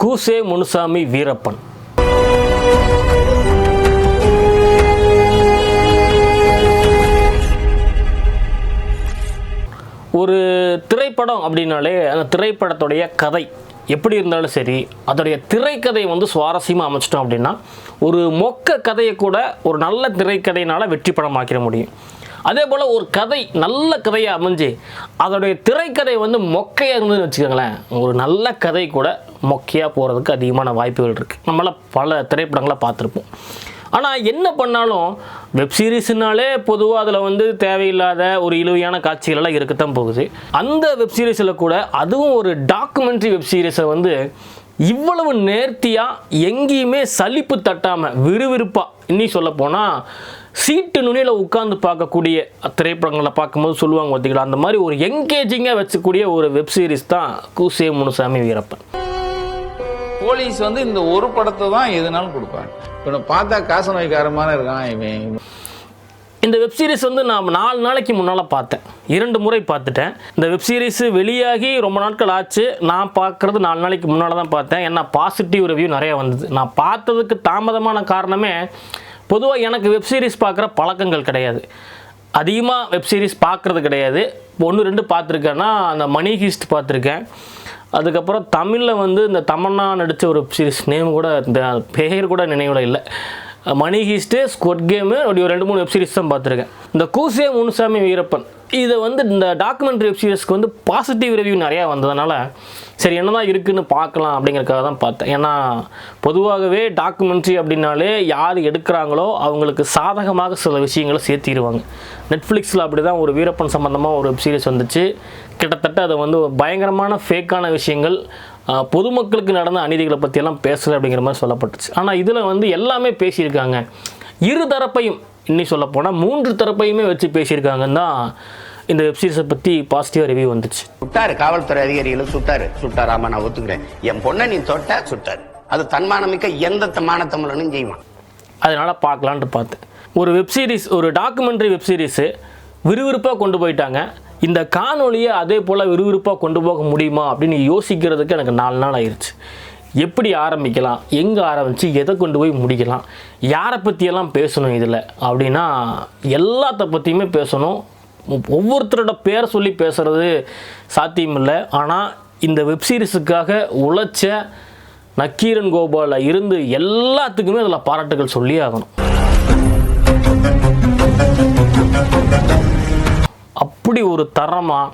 கூசே முனுசாமி வீரப்பன். ஒரு திரைப்படம் அப்படின்னாலே அந்த திரைப்படத்துடைய கதை எப்படி இருந்தாலும் சரி, அதோடைய திரைக்கதை வந்து சுவாரஸ்யமாக அமைச்சிட்டோம் அப்படின்னா ஒரு மொக்க கதையை கூட ஒரு நல்ல திரைக்கதையினால் வெற்றி படமாக்கிட முடியும். அதே போல் ஒரு கதை நல்ல கதையாக அமைஞ்சு அதோடைய திரைக்கதை வந்து மொக்கையாக இருந்ததுன்னு வச்சுக்கோங்களேன், ஒரு நல்ல கதை கூட மொக்கையாக போகிறதுக்கு அதிகமான வாய்ப்புகள் இருக்குது. நம்மளால் பல திரைப்படங்களை பார்த்துருப்போம். ஆனால் என்ன பண்ணாலும் வெப்சீரிஸ்னாலே பொதுவாக அதில் வந்து தேவையில்லாத ஒரு இழுவையான காட்சிகளெல்லாம் இருக்கத்தான் போகுது. அந்த வெப்சீரிஸில் கூட அதுவும் ஒரு டாக்குமெண்ட்ரி வெப்சீரிஸை வந்து இவ்வளவு நேர்த்தியாக எங்கேயுமே சலிப்பு தட்டாமல் விறுவிறுப்பாக, இன்னும் சொல்ல போனால் சீட்டு நுனியில் உட்கார்ந்து பார்க்கக்கூடிய திரைப்படங்களை பார்க்கும்போது சொல்லுவாங்க பார்த்தீங்களா, அந்த மாதிரி ஒரு என்கேஜிங்காக வச்சக்கூடிய ஒரு வெப்சீரிஸ் தான் கூசே முனுசாமி வீரப்பன். போலீஸ் வந்து இந்த ஒரு படத்தை தான் எதுனாலும் கொடுப்பாங்க. இப்போ பார்த்தா காச நோய்க்காரமான இருக்கான் இவன். இந்த வெப்சீரிஸ் வந்து நான் 4 நாளைக்கு முன்னால் பார்த்தேன், 2 முறை பார்த்துட்டேன். இந்த வெப்சீரிஸ் வெளியாகி ரொம்ப நாட்கள் ஆச்சு. நான் பார்க்குறது 4 நாளைக்கு முன்னால் தான் பார்த்தேன். ஏன்னா பாசிட்டிவ் ரிவ்யூ நிறையா வந்தது. நான் பார்த்ததுக்கு தாமதமான காரணமே, பொதுவாக எனக்கு வெப்சீரிஸ் பார்க்குற பழக்கங்கள் கிடையாது, அதிகமாக வெப்சீரிஸ் பார்க்குறது கிடையாது. 1-2 பார்த்துருக்கேன்னா அந்த மணி ஹீஸ்ட் பார்த்துருக்கேன். அதுக்கப்புறம் தமிழில் வந்து இந்த தமன்னா நடித்த ஒரு வெப்சீரிஸ் நேம் கூட, இந்த பெயர் கூட நினைவில் இல்லை, மணி ஹீஸ்ட்டு, ஸ்குவட் கேமு, அப்படி ஒரு 2-3 வெப்சீரிஸ் தான் பார்த்துருக்கேன். இந்த கூசே முனுசாமி வீரப்பன் இதை வந்து இந்த டாக்குமெண்ட்ரி வெப்சீரிஸ்க்கு வந்து பாசிட்டிவ் ரிவ்யூ நிறையா வந்ததுனால சரி என்ன தான் இருக்குதுன்னு பார்க்கலாம் அப்படிங்கிறதுக்காக தான் பார்த்தேன். ஏன்னா பொதுவாகவே டாக்குமெண்ட்ரி அப்படின்னாலே யார் எடுக்கிறாங்களோ அவங்களுக்கு சாதகமாக சில விஷயங்களை சேர்த்திடுவாங்க. நெட்ஃப்ளிக்ஸில் அப்படி தான் ஒரு வீரப்பன் சம்மந்தமாக ஒரு வெப்சீரிஸ் வந்துச்சு. கிட்டத்தட்ட அதை வந்து பயங்கரமான ஃபேக்கான விஷயங்கள், பொதுமக்களுக்கு நடந்த அநீதிகளை பற்றியெல்லாம் பேசலை அப்படிங்கிற மாதிரி சொல்லப்பட்டுச்சு. ஆனால் இதில் வந்து எல்லாமே பேசியிருக்காங்க, இரு தரப்பையும், இன்னும் சொல்ல போனால் 3 தரப்பையுமே வச்சு பேசியிருக்காங்கன்னு தான் இந்த வெப்சீரிஸை பற்றி பாசிட்டிவாக ரிவ்யூ வந்துச்சு. சுட்டாரு காவல்துறை அதிகாரிகளும் சுட்டாராமா, நான் ஒத்துக்கிறேன். என் பொண்ணை நீ தொட்ட சுட்டாரு, அது தன்மானமிக்க எந்த மானத்தமிழனும் செய்வான். அதனால் பார்க்கலான்ட்டு பார்த்தேன். ஒரு வெப்சீரிஸ், ஒரு டாக்குமெண்ட்ரி வெப்சீரிஸு விறுவிறுப்பாக கொண்டு போயிட்டாங்க. இந்த காணொலியை அதே போல் விறுவிறுப்பாக கொண்டு போக முடியுமா அப்படின்னு யோசிக்கிறதுக்கு எனக்கு 4 நாள் ஆயிடுச்சு. எப்படி ஆரம்பிக்கலாம், எங்கே ஆரம்பித்து எதை கொண்டு போய் முடிக்கலாம், யாரை பற்றியெல்லாம் பேசணும் இதில் அப்படின்னா எல்லாத்த பற்றியுமே பேசணும். ஒவ்வொருத்தரோட பேரை சொல்லி பேசுகிறது சாத்தியமில்லை. ஆனால் இந்த வெப்சீரிஸுக்காக உழைச்ச நக்கீரன் கோபால இருந்து எல்லாத்துக்குமே அதில் பாராட்டுகள் சொல்லி ஆகணும். அப்படி ஒரு தரமாக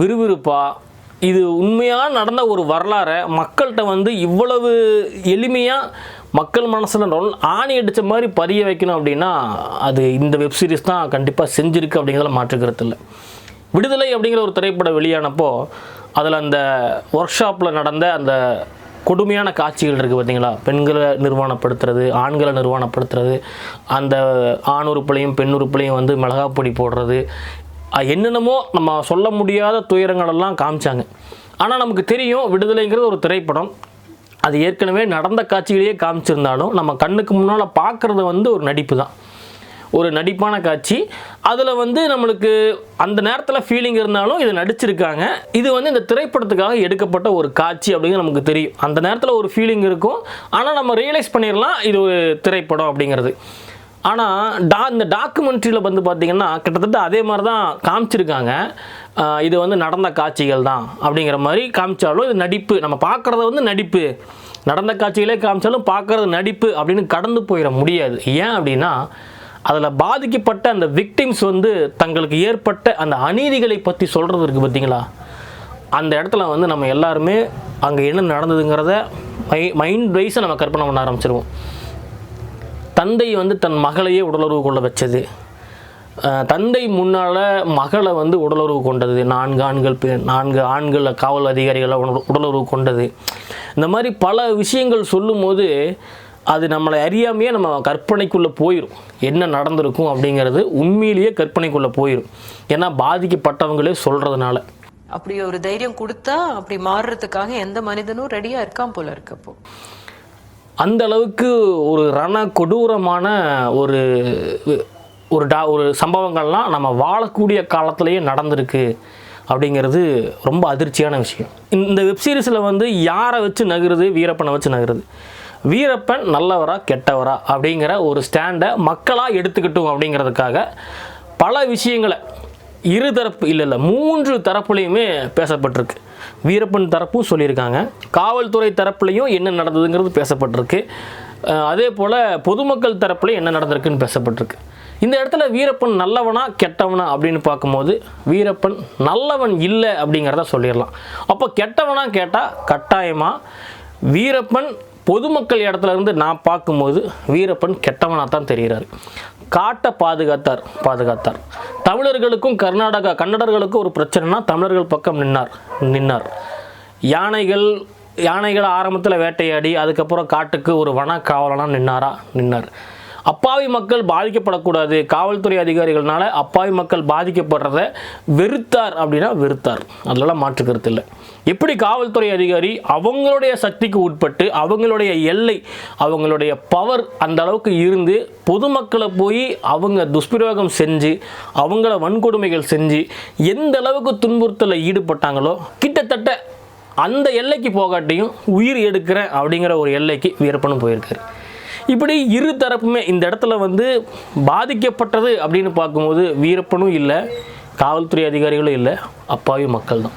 விறுவிறுப்பாக இது உண்மையாக நடந்த ஒரு வரலாறை மக்கள்கிட்ட வந்து இவ்வளவு எளிமையாக மக்கள் மனசில் ஆணி அடித்த மாதிரி பதிய வைக்கணும் அப்படின்னா அது இந்த வெப்சீரிஸ் தான் கண்டிப்பாக செஞ்சுருக்கு அப்படிங்கிறத மாற்றுக்கிறது இல்லை. விடுதலை அப்படிங்கிற ஒரு திரைப்படம் வெளியானப்போ அதில் அந்த ஒர்க் ஷாப்பில் நடந்த அந்த கொடுமையான காட்சிகள் இருக்குது பார்த்தீங்களா, பெண்களை நிர்வாணப்படுத்துறது, ஆண்களை நிர்வாணப்படுத்துறது, அந்த ஆண் உறுப்புலையும் பெண் உறுப்புலையும் வந்து மிளகாப்பொடி போடுறது, என்னென்னமோ நம்ம சொல்ல முடியாத துயரங்களெல்லாம் காமிச்சாங்க. ஆனால் நமக்கு தெரியும் விடுதலைங்கிறது ஒரு திரைப்படம், அது ஏற்கனவே நடந்த காட்சிகளையே காமிச்சிருந்தாலும் நம்ம கண்ணுக்கு முன்னால் பார்க்குறது வந்து ஒரு நடிப்பு தான், ஒரு நடிப்பான காட்சி. அதில் வந்து நம்மளுக்கு அந்த நேரத்தில் ஃபீலிங் இருந்தாலும் இதை நடிச்சிருக்காங்க. இது வந்து இந்த திரைப்படத்துக்காக எடுக்கப்பட்ட ஒரு காட்சி அப்படிங்கிறது நமக்கு தெரியும். அந்த நேரத்தில் ஒரு ஃபீலிங் இருக்கும், ஆனால் நம்ம ரியலைஸ் பண்ணிடலாம் இது ஒரு திரைப்படம் அப்படிங்கிறது. ஆனால் இந்த டாக்குமெண்ட்ரியில் வந்து பார்த்திங்கன்னா கிட்டத்தட்ட அதே மாதிரி தான் காமிச்சிருக்காங்க. இது வந்து நடந்த காட்சிகள் தான் அப்படிங்கிற மாதிரி காமிச்சாலும் இது நடிப்பு, நம்ம பார்க்குறத வந்து நடிப்பு, நடந்த காட்சிகளே காமிச்சாலும் பார்க்குறது நடிப்பு அப்படின்னு கடந்து போயிட முடியாது. ஏன் அப்படின்னா அதில் பாதிக்கப்பட்ட அந்த விக்டிம்ஸ் வந்து தங்களுக்கு ஏற்பட்ட அந்த அநீதிகளை பற்றி சொல்கிறது இருக்குது பார்த்தீங்களா, அந்த இடத்துல வந்து நம்ம எல்லாருமே அங்கே என்ன நடந்ததுங்கிறத மைண்ட் வைஸை நம்ம கற்பனை பண்ண ஆரம்பிச்சிருவோம். தந்தை வந்து தன் மகளையே உடலுறவு கொள்ள வச்சது, தந்தை முன்னால் மகளை வந்து உடலுறவு கொண்டது, 4 ஆண்கள் காவல் அதிகாரிகளை உடலுறவு கொண்டது, இந்த மாதிரி பல விஷயங்கள் சொல்லும்போது அது நம்மளை அறியாமையே நம்ம கற்பனைக்குள்ளே போயிடும். என்ன நடந்திருக்கும் அப்படிங்கிறது உண்மையிலேயே கற்பனைக்குள்ளே போயிடும். ஏன்னா பாதிக்கப்பட்டவங்களே சொல்கிறதுனால. அப்படி ஒரு தைரியம் கொடுத்தா அப்படி மாறுறதுக்காக எந்த மனிதனும் ரெடியாக இருக்கான் போல இருக்கப்போ. அந்த அளவுக்கு ஒரு கொடூரமான ஒரு சம்பவங்கள்லாம் நம்ம வாழக்கூடிய காலத்திலேயே நடந்திருக்கு அப்படிங்கிறது ரொம்ப அதிர்ச்சியான விஷயம். இந்த வெப்சீரிஸில் வந்து யாரை வச்சு நகருது? வீரப்பனை வச்சு நகருது. வீரப்பன் நல்லவரா கெட்டவரா அப்படிங்கிற ஒரு ஸ்டாண்டை மக்களாக எடுத்துக்கிட்டோம் அப்படிங்கிறதுக்காக பல விஷயங்களை இருதரப்பு இல்லை 3 தரப்புலையுமே பேசப்பட்டிருக்கு. வீரப்பன் தரப்பும் சொல்லியிருக்காங்க, காவல்துறை தரப்புலையும் என்ன நடந்ததுங்கிறது பேசப்பட்டிருக்கு, அதே போல் பொதுமக்கள் தரப்புலையும் என்ன நடந்திருக்குன்னு பேசப்பட்டிருக்கு. இந்த இடத்துல வீரப்பன் நல்லவனா கெட்டவனா அப்படின்னு பார்க்கும்போது வீரப்பன் நல்லவன் இல்லை அப்படிங்கிறத சொல்லிடலாம். அப்போ கெட்டவனா கேட்டால் கட்டாயமாக வீரப்பன் பொதுமக்கள் இடத்துல இருந்து நான் பார்க்கும்போது வீரப்பன் கெட்டவனாக தான் தெரிகிறார். காட்டை பாதுகாத்தார். தமிழர்களுக்கும் கன்னடர்களுக்கும் ஒரு பிரச்சனைனா தமிழர்கள் பக்கம் நின்னார். யானைகளை ஆரம்பத்தில் வேட்டையாடி அதுக்கப்புறம் காட்டுக்கு ஒரு வன காவலனாக நின்னார். அப்பாவி மக்கள் பாதிக்கப்படக்கூடாது, காவல்துறை அதிகாரிகள்னால அப்பாவி மக்கள் பாதிக்கப்படுறத வெறுத்தார் அப்படின்னா வெறுத்தார், அதெல்லாம் மாற்றுக்கிறது இல்லை. எப்படி காவல்துறை அதிகாரி அவங்களுடைய சக்திக்கு உட்பட்டு அவங்களுடைய எல்லை அவங்களுடைய பவர் அந்த அளவுக்கு இருந்து பொதுமக்களை போய் அவங்க துஷ்பிரயோகம் செஞ்சு அவங்கள வன்கொடுமைகள் செஞ்சு எந்த அளவுக்கு துன்புறுத்தலில் ஈடுபட்டாங்களோ கிட்டத்தட்ட அந்த எல்லைக்கு போகாட்டியும் உயிர் எடுக்கிறேன் அப்படிங்கிற ஒரு எல்லைக்கு வீரப்பனும் போயிருக்காரு. இப்படி இரு தரப்புமே இந்த இடத்துல வந்து பாதிக்கப்பட்டது அப்படின்னு பார்க்கும்போது வீரப்பனும் இல்லை, காவல்துறை அதிகாரிகளும் இல்லை, அப்பாவி மக்கள் தான்.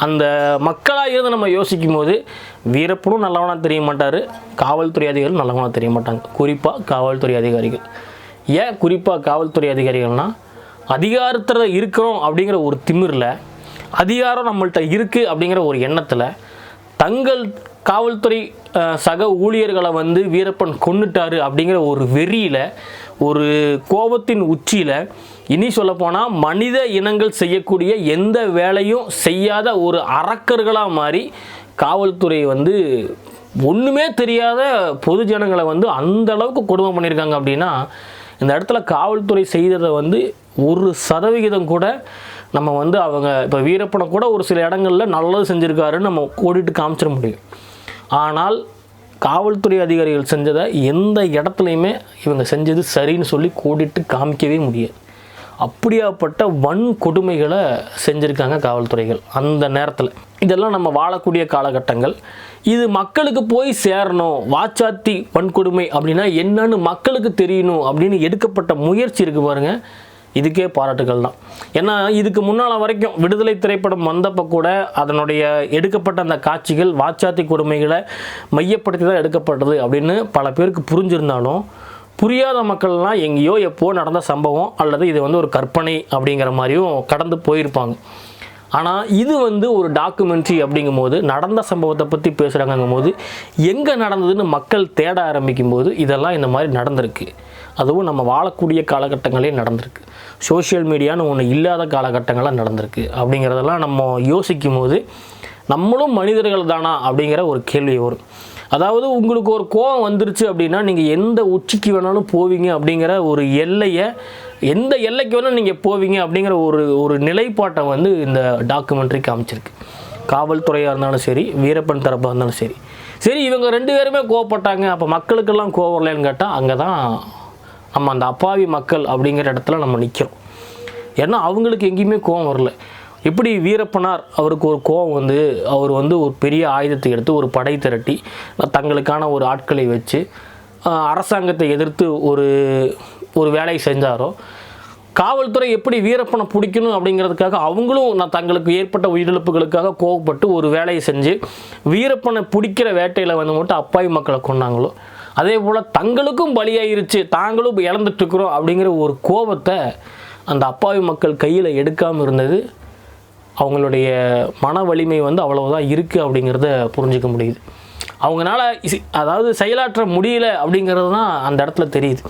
அந்த மக்களாக இருந்து நம்ம யோசிக்கும் போது வீரப்பனும் நல்லவனாக தெரிய மாட்டார், காவல்துறை அதிகாரிகள் நல்லவனாக தெரிய மாட்டாங்க. குறிப்பாக காவல்துறை அதிகாரிகள். ஏன் குறிப்பாக காவல்துறை அதிகாரிகள்னால் அதிகாரத்தில் இருக்கிறோம் அப்படிங்கிற ஒரு திமிரில், அதிகாரம் நம்மள்கிட்ட இருக்குது அப்படிங்கிற ஒரு எண்ணத்தில் தங்கள் காவல்துறை சக ஊழியர்களை வந்து வீரப்பன் கொன்னுட்டாரு அப்படிங்கிற ஒரு வெறியில், ஒரு கோபத்தின் உச்சியில், இனி சொல்லப்போனால் மனித இனங்கள் செய்யக்கூடிய எந்த வேலையும் செய்யாத ஒரு அரக்கர்களாக மாறி காவல்துறை வந்து ஒன்றுமே தெரியாத பொது ஜனங்களை வந்து அந்த அளவுக்கு கொடுமை பண்ணியிருக்காங்க. அப்படின்னா இந்த இடத்துல காவல்துறை செய்ததை வந்து 1% கூட நம்ம வந்து அவங்க இப்போ வீரப்பனை கூட ஒரு சில இடங்களில் நல்லது செஞ்சுருக்காருன்னு நம்ம ஓடிட்டு காமிச்சிட முடியும். ஆனால் காவல்துறை அதிகாரிகள் செஞ்சதை எந்த இடத்துலையுமே இவங்க செஞ்சது சரின்னு சொல்லி கோடிட்டு காமிக்கவே முடியாது. அப்படியாப்பட்ட வன்கொடுமைகளை செஞ்சுருக்காங்க காவல்துறைகள் அந்த நேரத்தில். இதெல்லாம் நம்ம வாழக்கூடிய காலகட்டங்கள். இது மக்களுக்கு போய் சேரணும், வாச்சாத்தி வன்கொடுமை அப்படின்னா என்னன்னு மக்களுக்கு தெரியணும் அப்படின்னு எடுக்கப்பட்ட முயற்சி இருக்குது பாருங்கள், இதுக்கே பாராட்டுகள் தான். ஏன்னா இதுக்கு முன்னால் வரைக்கும் விடுதலை திரைப்படம் வந்தப்போ கூட அதனுடைய எடுக்கப்பட்ட அந்த காட்சிகள் வாச்சாத்தி கொடுமைகளை மையப்படுத்தி தான் எடுக்கப்பட்டது அப்படின்னு பல பேருக்கு புரிஞ்சிருந்தாலும் புரியாத மக்கள்லாம் எங்கேயோ எப்போ நடந்த சம்பவம் அல்லது இது வந்து ஒரு கற்பனை அப்படிங்கிற மாதிரியும் கடந்து போயிருப்பாங்க. ஆனால் இது வந்து ஒரு டாக்குமெண்ட்ரி அப்படிங்கும்போது நடந்த சம்பவத்தை பற்றி பேசுகிறாங்கும் போது எங்கே நடந்ததுன்னு மக்கள் தேட ஆரம்பிக்கும் போது இதெல்லாம் இந்த மாதிரி நடந்திருக்கு. அதுவும் நம்ம வாழக்கூடிய காலகட்டங்களே நடந்திருக்கு. சோஷியல் மீடியான்னு ஒன்று இல்லாத காலகட்டங்களாக நடந்திருக்கு. அப்படிங்கிறதெல்லாம் நம்ம யோசிக்கும் போது நம்மளும் மனிதர்கள் தானா அப்படிங்கிற ஒரு கேள்வி வரும். அதாவது உங்களுக்கு ஒரு கோபம் வந்துருச்சு அப்படின்னா நீங்கள் எந்த உச்சிக்கு வேணாலும் போவீங்க அப்படிங்கிற ஒரு எல்லையை, எந்த எல்லைக்கு வேணாலும் நீங்கள் போவீங்க அப்படிங்கிற ஒரு நிலைப்பாட்டை வந்து இந்த டாக்குமெண்ட்ரி காமிச்சிருக்கு. காவல்துறையாக இருந்தாலும் சரி, வீரப்பன் தரப்பாக இருந்தாலும் சரி இவங்க 2 பேருமே கோவப்பட்டாங்க, அப்போ மக்களுக்கெல்லாம் கோவம் வரலன்னு கேட்டால் அங்கே தான் நம்ம அந்த அப்பாவி மக்கள் அப்படிங்கிற இடத்துல நம்ம நிற்கிறோம். ஏன்னா அவங்களுக்கு எங்கேயுமே கோவம் வரல. எப்படி வீரப்பனார் அவருக்கு ஒரு கோவம் வந்து அவர் வந்து ஒரு பெரிய ஆயுதத்தை எடுத்து ஒரு படை திரட்டி தங்களுக்கான ஒரு ஆட்களை வச்சு அரசாங்கத்தை எதிர்த்து ஒரு வேலையை செஞ்சாரோ, காவல்துறை எப்படி வீரப்பனை பிடிக்கணும் அப்படிங்கிறதுக்காக அவங்களும் தங்களுக்கு ஏற்பட்ட உயிரிழப்புகளுக்காக கோவப்பட்டு ஒரு வேலையை செஞ்சு வீரப்பனை பிடிக்கிற வேட்டையில் வந்து மட்டும் அப்பாவி மக்களை கொண்டாங்களோ, அதே போல் தங்களுக்கும் பலியாயிருச்சு, தாங்களும் இழந்துட்டுருக்குறோம் அப்படிங்கிற ஒரு கோபத்தை அந்த அப்பாவி மக்கள் கையில் எடுக்காமல் இருந்தது அவங்களுடைய மன வலிமை வந்து அவ்வளவுதான் இருக்குது அப்படிங்கிறத புரிஞ்சிக்க முடியுது. அவங்களால அதாவது செயலாற்ற முடியல அப்படிங்கிறது தான் அந்த இடத்துல தெரியுது.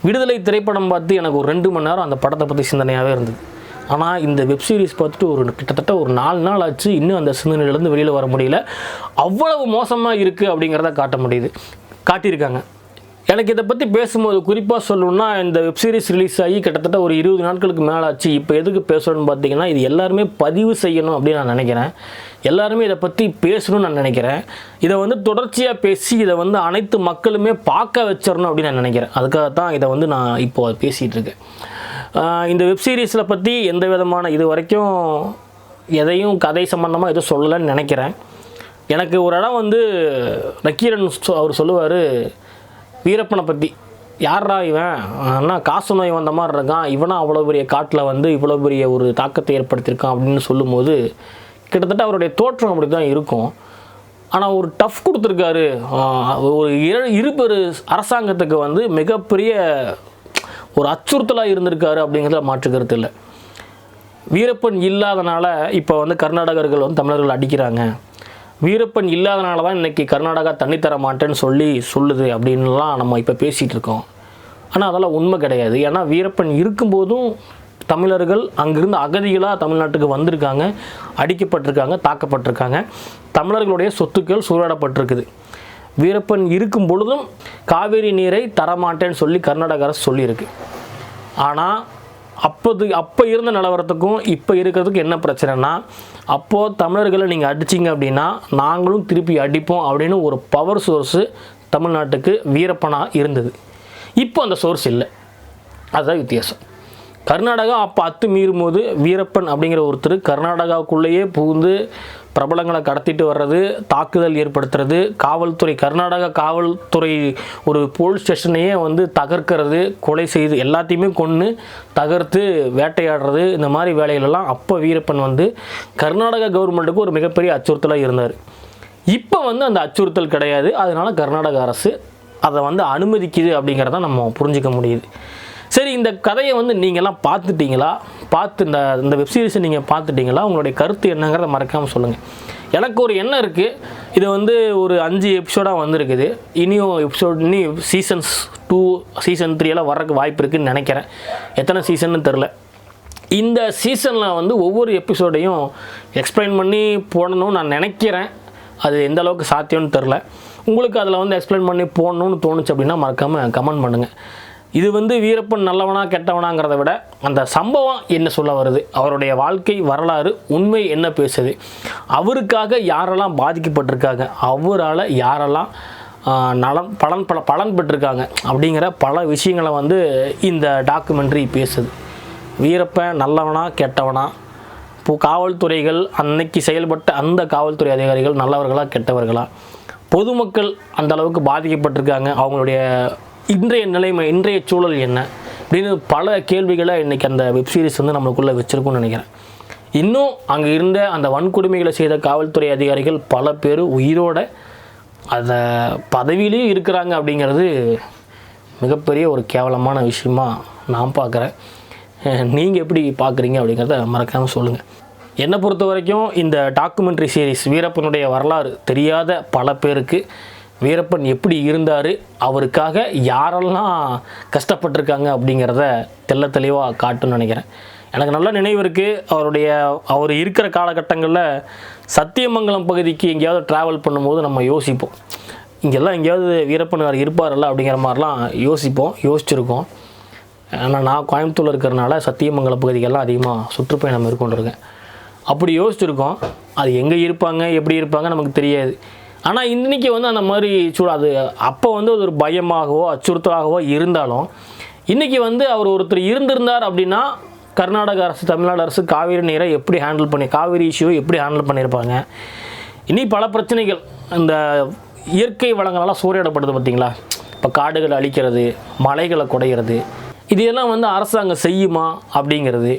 விடுதலை திரைப்படம் பார்த்து எனக்கு ஒரு 2 மணி நேரம் அந்த படத்தை பற்றி சிந்தனையாகவே இருந்தது. ஆனால் இந்த வெப்சீரிஸ் பார்த்துட்டு கிட்டத்தட்ட ஒரு 4 நாள் ஆச்சு, இன்னும் அந்த சிந்தனையிலேருந்து வெளியில் வர முடியல. அவ்வளவு மோசமாக இருக்குது அப்படிங்கிறத காட்டியிருக்காங்க. எனக்கு இதை பற்றி பேசும்போது குறிப்பாக சொல்லணுன்னா, இந்த வெப்சீரிஸ் ரிலீஸ் ஆகி கிட்டத்தட்ட ஒரு 20 நாட்களுக்கு மேலே ஆச்சு. இப்போ எதுக்கு பேசணும்னு பார்த்தீங்கன்னா, இது எல்லாருமே பதிவு செய்யணும் அப்படின்னு நான் நினைக்கிறேன். எல்லாருமே இதை பற்றி பேசணும்னு நான் நினைக்கிறேன். இதை வந்து தொடர்ச்சியாக பேசி இதை வந்து அனைத்து மக்களுமே பார்க்க வச்சிடணும் அப்படின்னு நான் நினைக்கிறேன். அதுக்காக தான் இதை வந்து நான் இப்போ பேசிகிட்டு இருக்கேன். இந்த வெப் சீரிஸில் பற்றி எந்த விதமான இது வரைக்கும் எதையும் கதை சம்மந்தமாக எதுவும் சொல்லலைன்னு நினைக்கிறேன். எனக்கு ஒரு இடம் வந்து நக்கீரன் அவர் சொல்லுவார், வீரப்பனை பற்றி, யாரா இவன் அண்ணா காசு நோய் வந்த மாதிரி இருக்கான், இவனா அவ்வளோ பெரிய காட்டில் வந்து இவ்வளோ பெரிய ஒரு தாக்கத்தை ஏற்படுத்தியிருக்கான் அப்படின்னு சொல்லும்போது கிட்டத்தட்ட அவருடைய தோற்றம் அப்படி தான் இருக்கும். ஆனால் ஒரு டஃப் கொடுத்துருக்காரு. ஒரு இருபெரு அரசாங்கத்துக்கு வந்து மிகப்பெரிய ஒரு அச்சுறுத்தலாக இருந்திருக்காரு அப்படிங்கிறத மாற்று கருத்து இல்லை. வீரப்பன் இல்லாதனால இப்போ வந்து கர்நாடகர்கள் வந்து தமிழர்கள் அடிக்கிறாங்க, வீரப்பன் இல்லாதனால தான் இன்றைக்கி கர்நாடகா தண்ணி தர மாட்டேன்னு சொல்லுது அப்படின்லாம் நம்ம இப்போ பேசிகிட்டு இருக்கோம். ஆனால் அதெல்லாம் உண்மை கிடையாது. ஏன்னா வீரப்பன் இருக்கும்போதும் தமிழர்கள் அங்கிருந்து அகதிகளாக தமிழ்நாட்டுக்கு வந்திருக்காங்க, அடிக்கப்பட்டிருக்காங்க, தாக்கப்பட்டிருக்காங்க, தமிழர்களுடைய சொத்துக்கள் சூறையாடப்பட்டிருக்குது. வீரப்பன் இருக்கும் பொழுதும் காவேரி நீரை தரமாட்டேன்னு சொல்லி கர்நாடக அரசு சொல்லியிருக்கு. ஆனால் அப்போ இருந்த நிலவரத்துக்கும் இப்போ இருக்கிறதுக்கு என்ன பிரச்சனைனா, அப்போது தமிழர்களை நீங்கள் அடிச்சிங்க அப்படின்னா நாங்களும் திருப்பி அடிப்போம் அப்படின்னு ஒரு பவர் சோர்ஸு தமிழ்நாட்டுக்கு வீரப்பனாக இருந்தது. இப்போ அந்த சோர்ஸ் இல்லை. அதுதான் வித்தியாசம். கர்நாடகா அப்போ அத்துமீறும் போது வீரப்பன் அப்படிங்கிற ஒருத்தர் கர்நாடகாவுக்குள்ளேயே புகுந்து பிரபலங்களை கடத்திட்டு வர்றது, தாக்குதல் ஏற்படுத்துறது, காவல்துறை கர்நாடகா காவல்துறை ஒரு போலீஸ் ஸ்டேஷனையே வந்து தகர்க்கிறது, கொலை செய்து எல்லாத்தையுமே கொன்று தகர்த்து வேட்டையாடுறது, இந்த மாதிரி வேலைகளெல்லாம் அப்போ வீரப்பன் வந்து கர்நாடகா கவர்மெண்ட்டுக்கு ஒரு மிகப்பெரிய அச்சுறுத்தலாக இருந்தார். இப்போ வந்து அந்த அச்சுறுத்தல் கிடையாது. அதனால் கர்நாடக அரசு அதை வந்து அனுமதிக்குது அப்படிங்கிறத நம்ம புரிஞ்சிக்க முடியுது. சரி, இந்த கதையை வந்து நீங்கள்லாம் பார்த்துட்டிங்களா? இந்த வெப்சீரிஸை நீங்கள் பார்த்துட்டிங்களா? உங்களுடைய கருத்து என்னங்கிறத மறக்காமல் சொல்லுங்கள். எனக்கு ஒரு எண்ணம் இருக்குது, இது வந்து ஒரு 5 எபிசோடாக வந்திருக்குது. இனி சீசன்ஸ் 2 சீசன் 3 எல்லாம் வர்றதுக்கு வாய்ப்பு இருக்குதுன்னு நினைக்கிறேன். எத்தனை சீசன்னு தெரில. இந்த சீசனில் வந்து ஒவ்வொரு எபிசோடையும் எக்ஸ்பிளைன் பண்ணி போடணும்னு நான் நினைக்கிறேன். அது எந்த அளவுக்கு சாத்தியம்னு தெரில. உங்களுக்கு அதில் வந்து எக்ஸ்பிளைன் பண்ணி போடணும்னு தோணுச்சு அப்படின்னா மறக்காமல் கமெண்ட் பண்ணுங்கள். இது வந்து வீரப்பன் நல்லவனா கெட்டவனாங்கிறத விட அந்த சம்பவம் என்ன சொல்ல வருது, அவருடைய வாழ்க்கை வரலாறு உண்மை என்ன பேசுது, அவருக்காக யாரெல்லாம் பாதிக்கப்பட்டிருக்காங்க, அவரால் யாரெல்லாம் பலன் பெற்றிருக்காங்க அப்படிங்கிற பல விஷயங்களை வந்து இந்த டாக்குமெண்ட்ரி பேசுது. வீரப்பன் நல்லவனா கெட்டவனா, காவல்துறைகள் அன்னைக்கு செயல்பட்ட அந்த காவல்துறை அதிகாரிகள் நல்லவர்களா கெட்டவர்களா, பொதுமக்கள் அந்த அளவுக்கு பாதிக்கப்பட்டிருக்காங்க, அவங்களுடைய இன்றைய நிலைமை இன்றைய சூழல் என்ன அப்படின்னு பல கேள்விகளை இன்றைக்கி அந்த வெப்சீரிஸ் வந்து நம்மளுக்குள்ளே வச்சுருக்குன்னு நினைக்கிறேன். இன்னும் அங்கே இருந்த அந்த வன்கொடுமைகளை செய்த காவல்துறை அதிகாரிகள் பல பேர் உயிரோட அந்த பதவியிலையும் இருக்கிறாங்க அப்படிங்கிறது மிகப்பெரிய ஒரு கேவலமான விஷயமா நான் பார்க்குறேன். நீங்கள் எப்படி பார்க்குறீங்க அப்படிங்கிறத மறக்காமல் சொல்லுங்கள். என்னை பொறுத்த வரைக்கும் இந்த டாக்குமெண்ட்ரி சீரிஸ் வீரப்பனுடைய வரலாறு தெரியாத பல பேருக்கு வீரப்பன் எப்படி இருந்தார், அவருக்காக யாரெல்லாம் கஷ்டப்பட்டிருக்காங்க அப்படிங்கிறத தெளிவாக காட்டுன்னு நினைக்கிறேன். எனக்கு நல்ல நினைவு இருக்குது, அவர் இருக்கிற காலகட்டங்களில் சத்தியமங்கலம் பகுதிக்கு எங்கேயாவது ட்ராவல் பண்ணும்போது நம்ம யோசிப்போம், இங்கெல்லாம் எங்கேயாவது வீரப்பனார் இருப்பார்ல அப்படிங்கிற மாதிரிலாம் யோசிச்சிருக்கோம். ஆனால் நான் கோயம்புத்தூரில் இருக்கிறனால சத்தியமங்கலம் பகுதிக்கெல்லாம் அதிகமாக சுற்றுப்பயணம் மேற்கொண்டிருக்கேன். அப்படி யோசிச்சிருக்கோம். அது எங்கே இருப்பாங்க எப்படி இருப்பாங்க நமக்கு தெரியாது. ஆனால் இன்றைக்கி வந்து அந்த மாதிரி அது அப்போ வந்து அது ஒரு பயமாகவோ அச்சுறுத்தலாகவோ இருந்தாலும் இன்றைக்கி வந்து அவர் ஒருத்தர் இருந்திருந்தார் அப்படின்னா கர்நாடக அரசு தமிழ்நாடு அரசு காவிரி நீரை எப்படி காவிரி இஷ்யூவை எப்படி ஹேண்டில் பண்ணியிருப்பாங்க. இனி பல பிரச்சனைகள், இந்த இயற்கை வளங்களெல்லாம் சூறையாடப்படுது பார்த்திங்களா, இப்போ காடுகளை அழிக்கிறது, மலைகளை குடையிறது, இதெல்லாம் வந்து அரசாங்கம் செய்யுமா அப்படிங்கிறது.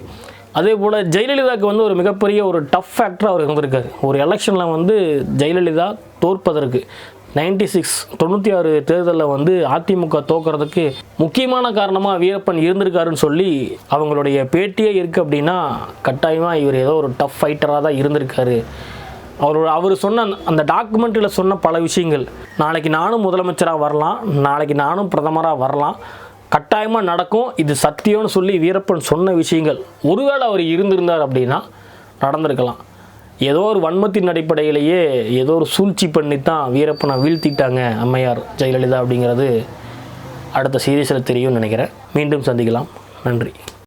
அதே போல் ஜெயலலிதாவுக்கு வந்து ஒரு மிகப்பெரிய ஒரு டஃப் ஃபேக்டராக அவர் இருந்திருக்காரு. ஒரு எலெக்ஷனில் வந்து ஜெயலலிதா தோற்பதற்கு 96 தேர்தலில் வந்து அதிமுக தோக்கிறதுக்கு முக்கியமான காரணமாக வீரப்பன் இருந்திருக்காருன்னு சொல்லி அவங்களுடைய பேட்டியே இருக்குது. அப்படின்னா கட்டாயமாக இவர் ஏதோ ஒரு டஃப் ஃபைட்டராக தான் இருந்திருக்காரு. அவர் சொன்ன அந்த டாக்குமெண்ட்ரியில் சொன்ன பல விஷயங்கள், நாளைக்கு நானும் முதலமைச்சராக வரலாம், நாளைக்கு நானும் பிரதமராக வரலாம், கட்டாயமாக நடக்கும், இது சத்தியம்னு சொல்லி வீரப்பன் சொன்ன விஷயங்கள் ஒருவேளை அவர் இருந்திருந்தார் அப்படின்னா நடந்திருக்கலாம். ஏதோ ஒரு வன்மத்தின் அடிப்படையிலேயே ஏதோ ஒரு சூழ்ச்சி பண்ணி தான் வீரப்பனை வீழ்த்திட்டாங்க அம்மையார் ஜெயலலிதா அப்படிங்கிறது அடுத்த சீரீஸில் தெரியும்னு நினைக்கிறேன். மீண்டும் சந்திக்கலாம். நன்றி.